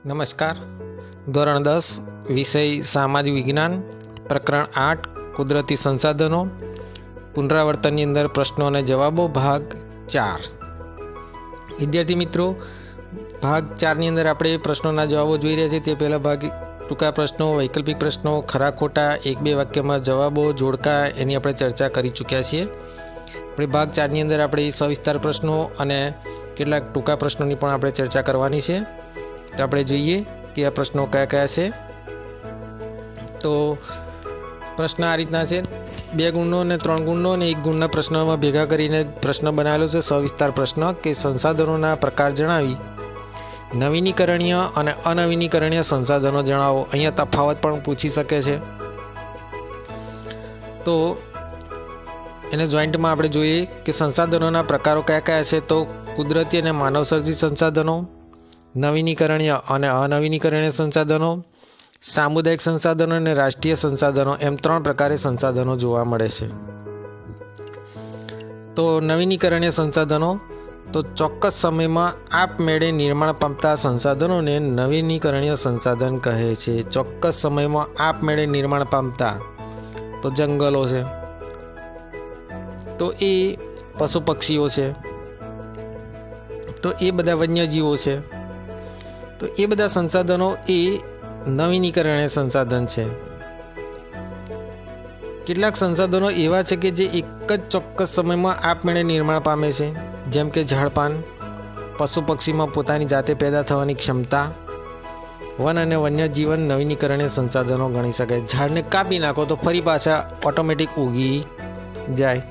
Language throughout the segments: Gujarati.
નમસ્કાર. ધોરણ 10 વિષય સામાજિક વિજ્ઞાન, પ્રકરણ 8 કુદરતી સંસાધનો, પુનરાવર્તનની અંદર પ્રશ્નો અને જવાબો, ભાગ 4. વિદ્યાર્થી મિત્રો, ભાગ 4ની અંદર આપણે પ્રશ્નોના જવાબો જોઈ રહ્યા છીએ. તે પહેલાં ભાગ ટૂંકા પ્રશ્નો, વૈકલ્પિક પ્રશ્નો, ખરા ખોટા, 1-2 વાક્યમાં જવાબો, જોડકા, એની આપણે ચર્ચા કરી ચૂક્યા છીએ. આપણે ભાગ 4ની અંદર આપણે સવિસ્તાર પ્રશ્નો અને કેટલાક ટૂંકા પ્રશ્નોની પણ આપણે ચર્ચા કરવાની છે. તો આપણે જોઈએ કે આ પ્રશ્નો કયા કયા છે. તો પ્રશ્ન આ રીતના છે: 2 ગુણનો અને 3 ગુણનો અને 1 ગુણના પ્રશ્નોમાં ભેગા કરીને પ્રશ્ન બનાવેલો છે. સવિસ્તાર પ્રશ્ન કે સંસાધનોના પ્રકાર જણાવી નવીનીકરણીય અને અનવીનીકરણીય સંસાધનો જણાવો. અહીંયા તફાવત પણ પૂછી શકે છે. તો એને જોઈન્ટમાં આપણે જોઈએ કે સંસાધનોના પ્રકારો કયા કયા છે. તો કુદરતી અને માનવસર્જિત સંસાધનો, નવીનીકરણીય અને અનવીનીકરણીય સંસાધનો, સામુદાયિક સંસાધનો અને રાષ્ટ્રીય સંસાધનો, એમ 3 પ્રકારે સંસાધનો જોવા મળે છે. તો નવીનીકરણીય સંસાધનો, તો ચોક્કસ સમયમાં આપમેળે નિર્માણ પામતા સંસાધનોને નવીનીકરણીય સંસાધન કહે છે. ચોક્કસ સમયમાં આપમેળે નિર્માણ પામતા તો જંગલો છે, તો એ પશુ પક્ષીઓ છે, તો એ બધા વન્યજીવો છે. તો એ બધા સંસાધનો એ નવીનીકરણીય સંસાધન છે. કેટલાક સંસાધનો એવા છે કે જે એક જ ચોક્કસ સમયમાં આપમેળે નિર્માણ પામે છે, જેમ કે ઝાડપાન, પશુ પક્ષીમાં પોતાની જાતે પેદા થવાની ક્ષમતા. વન અને વન્યજીવન નવીનીકરણીય સંસાધનો ગણી શકાય. ઝાડને કાપી નાખો તો ફરી પાછા ઓટોમેટિક ઉગી જાય.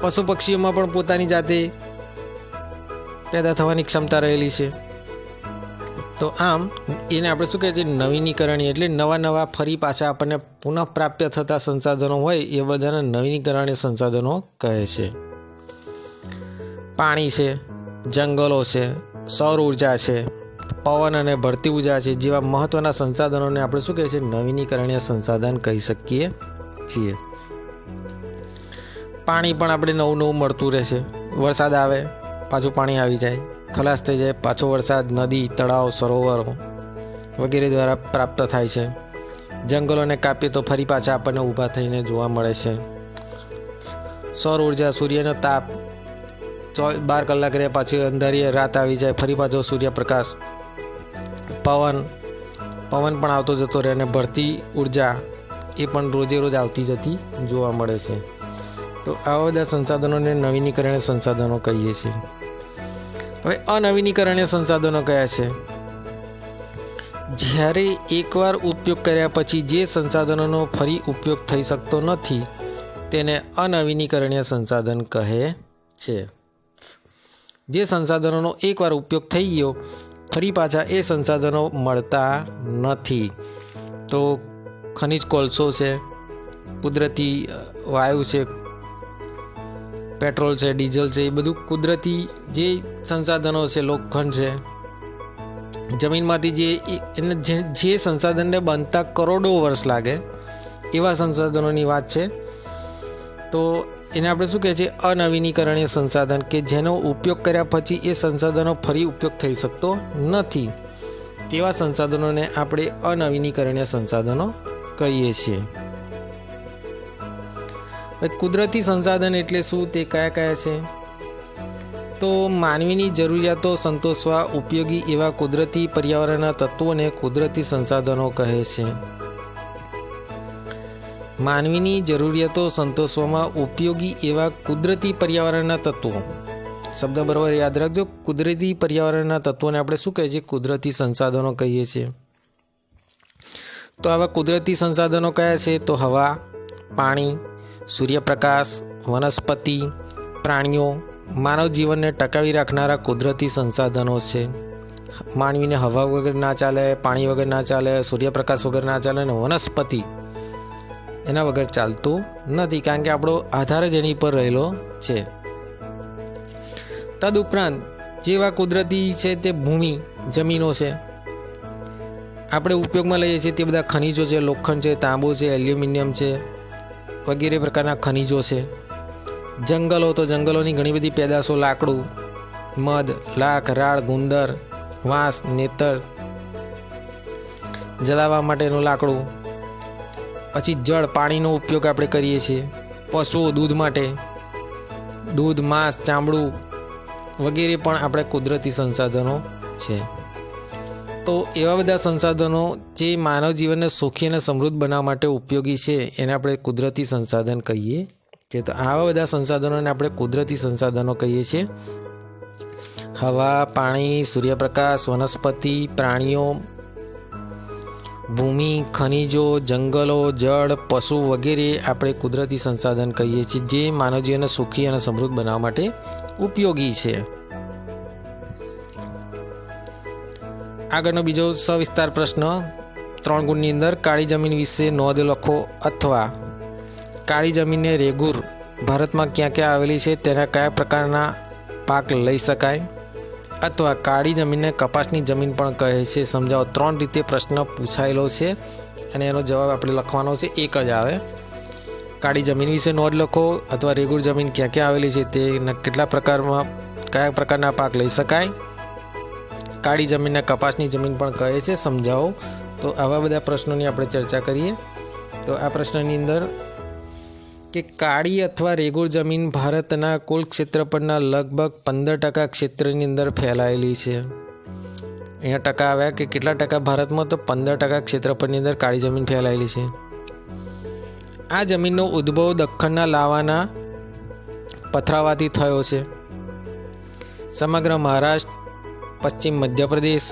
પશુ પક્ષીઓમાં પણ પોતાની જાતે પેદા થવાની ક્ષમતા રહેલી છે. તો આમ એને આપણે શું કહે છે? નવીનીકરણીય, એટલે નવા ફરી પાછા આપણને પુનઃપ્રાપ્ય થતા સંસાધનો હોય એ બધાને નવીનીકરણીય સંસાધનો કહે છે. પાણી છે, જંગલો છે, સૌર ઉર્જા છે, પવન અને ભરતી ઉર્જા છે જેવા મહત્વના સંસાધનોને આપણે શું કહે છે? નવીનીકરણીય સંસાધન કહી શકીએ છીએ. પાણી પણ આપણે નવું મળતું રહેશે. વરસાદ આવે પાછું પાણી આવી જાય, ખલાસ થઈ જાય, પાછો વરસાદ નદી, તળાવ, સરોવરો વગેરે દ્વારા પ્રાપ્ત થાય છે. જંગલોને કાપીએ તો ફરી પાછા આપણને ઊભા થઈને જોવા મળે છે. સૌર ઉર્જા, સૂર્યનો તાપ 12 કલાક રહે, પાછી અંધારી રાત આવી જાય, ફરી પાછો સૂર્યપ્રકાશ. પવન પણ આવતો જતો રહે, અને ભરતી ઉર્જા એ પણ રોજે રોજ આવતી જતી જોવા મળે છે. તો આવા બધા સંસાધનોને નવીનીકરણીય સંસાધનો કહીએ છીએ. હવે અનવીનીકરણીય સંસાધનો કયા છે? જ્યારે એકવાર ઉપયોગ કર્યા પછી જે સંસાધનોનો ફરી ઉપયોગ થઈ શકતો નથી તેને અનવીનીકરણીય સંસાધન કહે છે. જે સંસાધનોનો એકવાર ઉપયોગ થઈ ગયો ફરી પાછા એ સંસાધનો મળતા નથી. તો ખનિજ કોલસો છે, કુદરતી વાયુ છે, પેટ્રોલ છે, ડીઝલ છે, એ બધું કુદરતી જે સંસાધનો છે, લોખંડ છે, જમીનમાંથી જે સંસાધનને બનતા કરોડો વર્ષ લાગે એવા સંસાધનોની વાત છે. તો એને આપણે શું કહે છે? અનવીનીકરણીય સંસાધન, કે જેનો ઉપયોગ કર્યા પછી એ સંસાધનો ફરી ઉપયોગ થઈ શકતો નથી તેવા સંસાધનોને આપણે અનવીનીકરણીય સંસાધનો કહીએ છીએ. કુદરતી સંસાધન એટલે શું? તે કયા કયા છે? તો માનવીની જરૂરિયાતો સંતોષવા ઉપયોગી એવા કુદરતી પર્યાવરણના તત્વોને કુદરતી સંસાધનો કહે છે. માનવીની જરૂરિયાતો સંતોષવામાં ઉપયોગી એવા કુદરતી પર્યાવરણના તત્વો, શબ્દ બરાબર યાદ રાખજો. કુદરતી પર્યાવરણના તત્વોને આપણે શું કહીએ છીએ? કુદરતી સંસાધનો કહીએ છીએ. તો આવા કુદરતી સંસાધનો કયા છે? તો હવા, પાણી, સૂર્યપ્રકાશ, વનસ્પતિ, પ્રાણીઓ, માનવ જીવનને ટકાવી રાખનારા કુદરતી સંસાધનો છે. માનવીને હવા વગર ના ચાલે, પાણી વગર ના ચાલે, સૂર્યપ્રકાશ વગર ના ચાલે, અને વનસ્પતિ એના વગર ચાલતું નથી, કારણ કે આપણો આધાર જ એની પર રહેલો છે. તદુપરાંત જેવા કુદરતી છે તે ભૂમિ, જમીનો છે, આપણે ઉપયોગમાં લઈએ છીએ તે બધા ખનિજો છે, લોખંડ છે, તાંબુ છે, એલ્યુમિનિયમ છે વગેરે પ્રકારના ખનિજો છે. જંગલો, તો જંગલોની ઘણી બધી પેદાશો, લાકડું, મધ, લાખ, રાળ, ગુંદર, વાંસ, નેતર જલાવવા માટેનું લાકડું, પછી જળ પાણીનો ઉપયોગ આપણે કરીએ છીએ, પશુઓ દૂધ માટે, દૂધ, માંસ, ચામડું વગેરે પણ આપણે કુદરતી સંસાધનો છે. તો એવા બધા સંસાધનો જે માનવ જીવનને સુખી અને સમૃદ્ધ બનાવવા માટે ઉપયોગી છે એને આપણે કુદરતી સંસાધન કહીએ છીએ. તો આવા બધા સંસાધનોને આપણે કુદરતી સંસાધનો કહીએ છીએ. હવા, પાણી, સૂર્યપ્રકાશ, વનસ્પતિ, પ્રાણીઓ, ભૂમિ, ખનિજો, જંગલો, જળ, પશુ વગેરે આપણે કુદરતી સંસાધન કહીએ છીએ જે માનવ જીવનને સુખી અને સમૃદ્ધ બનાવવા માટે ઉપયોગી છે. આગળનો બીજો સવિસ્તાર પ્રશ્ન 3 ગુણની અંદર કાળી જમીન વિશે નોંધ લખો અથવા કાળી જમીનને રેગુર ભારતમાં ક્યાં ક્યાં આવેલી છે, તેના કયા પ્રકારના પાક લઈ શકાય, અથવા કાળી જમીનને કપાસની જમીન પણ કહે છે, સમજાવો. 3 રીતે પ્રશ્ન પૂછાયેલો છે અને એનો જવાબ આપણે લખવાનો છે, એક જ આવે. કાળી જમીન વિશે નોંધ લખો અથવા રેગુર જમીન ક્યાં ક્યાં આવેલી છે, તે કેટલા પ્રકારમાં કયા પ્રકારના પાક લઈ શકાય, કાળી જમીનને કપાસની જમીન પણ કહે છે, સમજાવો. તો આવા બધા પ્રશ્નોની આપણે ચર્ચા કરીએ. તો આ પ્રશ્નની અંદર કે કાળી અથવા રેગુર જમીન ભારતના કુલ ક્ષેત્રફળના લગભગ 15% ક્ષેત્રની અંદર ફેલાયેલી છે. અહીંયા ટકા આવ્યા કે કેટલા ટકા ભારતમાં, તો 15% ક્ષેત્રફળની અંદર કાળી જમીન ફેલાયેલી છે. આ જમીનનો ઉદ્ભવ દખ્ખણના લાવાના પથરાવાથી થયો છે. સમગ્ર મહારાષ્ટ્ર, પશ્ચિમ મધ્યપ્રદેશ,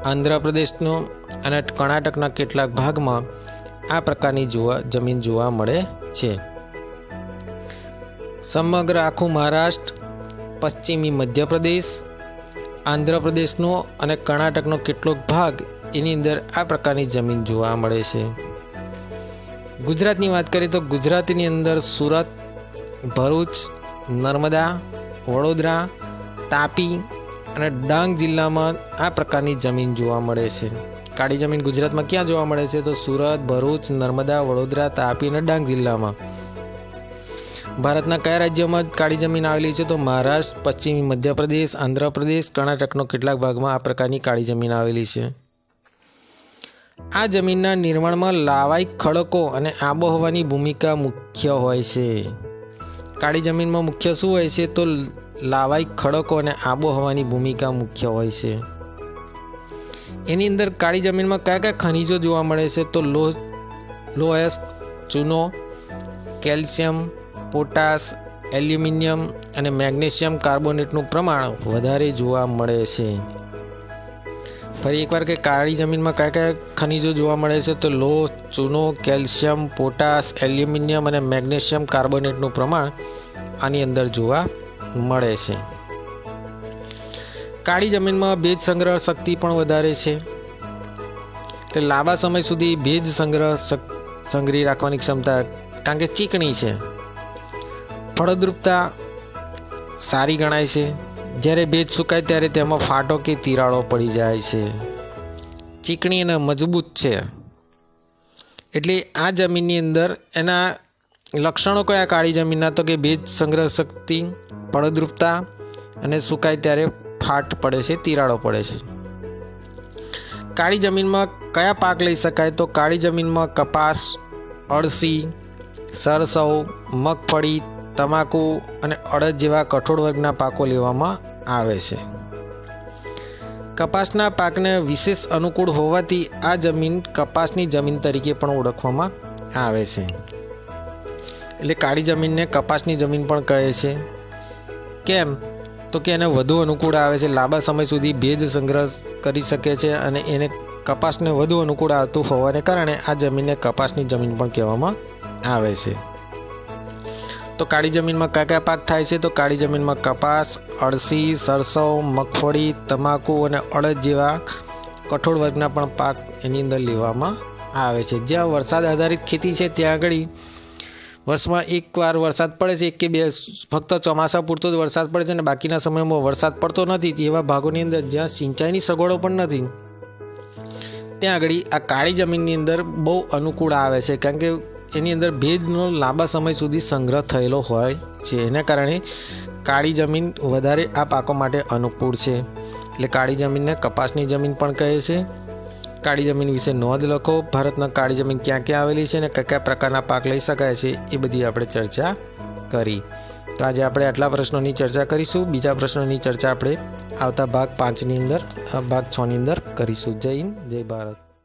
આંધ્રપ્રદેશનો અને કર્ણાટકના કેટલાક ભાગમાં આ પ્રકારની જમીન જોવા મળે છે. સમગ્ર આખું મહારાષ્ટ્ર, પશ્ચિમી મધ્યપ્રદેશ, આંધ્રપ્રદેશનો અને કર્ણાટકનો કેટલોક ભાગ એની અંદર આ પ્રકારની જમીન જોવા મળે છે. ગુજરાતની વાત કરીએ તો ગુજરાતની અંદર સુરત, ભરૂચ, નર્મદા, વડોદરા, તાપી અને ડાંગ જિલ્લામાં આ પ્રકારની જમીન જોવા મળે છે. કાળી જમીન ગુજરાતમાં ક્યાં જોવા મળે છે, તો સુરત, ભરૂચ, નર્મદા, વડોદરા, તાપી અને ડાંગ જિલ્લામાં. ભારતના કયા રાજ્યોમાં કાળી જમીન આવેલી છે, તો મહારાષ્ટ્ર, પશ્ચિમી મધ્યપ્રદેશ, આંધ્રપ્રદેશ, કર્ણાટકનો કેટલાક ભાગમાં આ પ્રકારની કાળી જમીન આવેલી છે. આ જમીનના નિર્માણમાં લાવાઈ ખડકો અને આબોહવાની ભૂમિકા મુખ્ય હોય છે. કાળી જમીનમાં મુખ્ય શું હોય છે, તો લાવાઈ ખડકો અને આબોહવાની ભૂમિકા મુખ્ય હોય છે. એની અંદર કાળી જમીનમાં કયા કયા ખનિજો જોવા મળે છે, તો લોહ, ચૂનો, કેલ્શિયમ, પોટાશ, એલ્યુમિનિયમ અને મેગ્નેશિયમ કાર્બોનેટનું પ્રમાણ વધારે જોવા મળે છે. ફરી એકવાર કે કાળી જમીનમાં કયા કયા ખનિજો જોવા મળે છે, તો લોહ, ચૂનો, કેલ્શિયમ, પોટાશ, એલ્યુમિનિયમ અને મેગ્નેશિયમ કાર્બોનેટનું પ્રમાણ આની અંદર જોવા મળે છે. કાળી જમીનમાં ભેજ સંગ્રહ શક્તિ પણ વધારે છે, એટલે લાંબા સમય સુધી ભેજ સંગ્રહી રાખવાની ક્ષમતા, કારણ કે ચીકણી છે. ફળદ્રુપતા સારી ગણાય છે. જ્યારે ભેજ સુકાય ત્યારે તેમાં ફાટો કે તિરાડો પડી જાય છે. ચીકણી અને મજબૂત છે. એટલે આ જમીનની અંદર એના લક્ષણો કયા કાળી જમીનના, તો કે ભેજ સંગ્રહ શક્તિ, ફળદ્રુપતા અને સુકાય ત્યારે ફાટ પડે છે, તિરાડો પડે છે. કાળી જમીનમાં કયા પાક લઈ શકાય, તો કાળી જમીનમાં કપાસ, અળસી, સરસવ, મગફળી, તમાકુ અને અડદ જેવા કઠોળ વર્ગના પાકો લેવામાં આવે છે. કપાસના પાકને વિશેષ અનુકૂળ હોવાથી આ જમીન કપાસની જમીન તરીકે પણ ઓળખવામાં આવે છે. એટલે કાળી જમીનને કપાસની જમીન પણ કહે છે. કેમ, તો કે એને વધુ અનુકૂળ આવે છે, લાંબા સમય સુધી ભેજ સંગ્રહ કરી શકે છે અને એને કપાસને વધુ અનુકૂળ આવતું હોવાને કારણે આ જમીનને કપાસની જમીન પણ કહેવામાં આવે છે. તો કાળી જમીનમાં કયા કયા પાક થાય છે, તો કાળી જમીનમાં કપાસ, અળસી, સરસવ, મગફળી, તમાકુ અને અડદ જેવા કઠોળ વર્ગના પણ પાક એની અંદર લેવામાં આવે છે. જ્યાં વરસાદ આધારિત ખેતી છે ત્યાં આગળ વર્ષમાં એકવાર વરસાદ પડે છે, એક કે બે, ફક્ત ચોમાસા પૂરતો જ વરસાદ પડે છે અને બાકીના સમયમાં વરસાદ પડતો નથી. એવા ભાગોની અંદર જ્યાં સિંચાઈની સગવડો પણ નથી, ત્યાં આગળ આ કાળી જમીનની અંદર બહુ અનુકૂળ આવે છે, કારણ કે એની અંદર ભેજનો લાંબા સમય સુધી સંગ્રહ થયેલો હોય છે. એના કારણે કાળી જમીન વધારે આ પાકો માટે અનુકૂળ છે. એટલે કાળી જમીનને કપાસની જમીન પણ કહે છે કાળી જમીન વિશે નોંધ લખો. ભારતમાં કાળી જમીન ક્યાં ક્યાં આવેલી છે અને કયા કયા પ્રકારના પાક લઈ શકાય છે એ બધી આપણે ચર્ચા કરી. તો આજે આપણે આટલા પ્રશ્નોની ચર્ચા કરીશું. બીજા પ્રશ્નોની ચર્ચા આપણે આવતા ભાગ 5ની અંદર ભાગ 6ની અંદર કરીશું. જય હિન્દ, જય ભારત.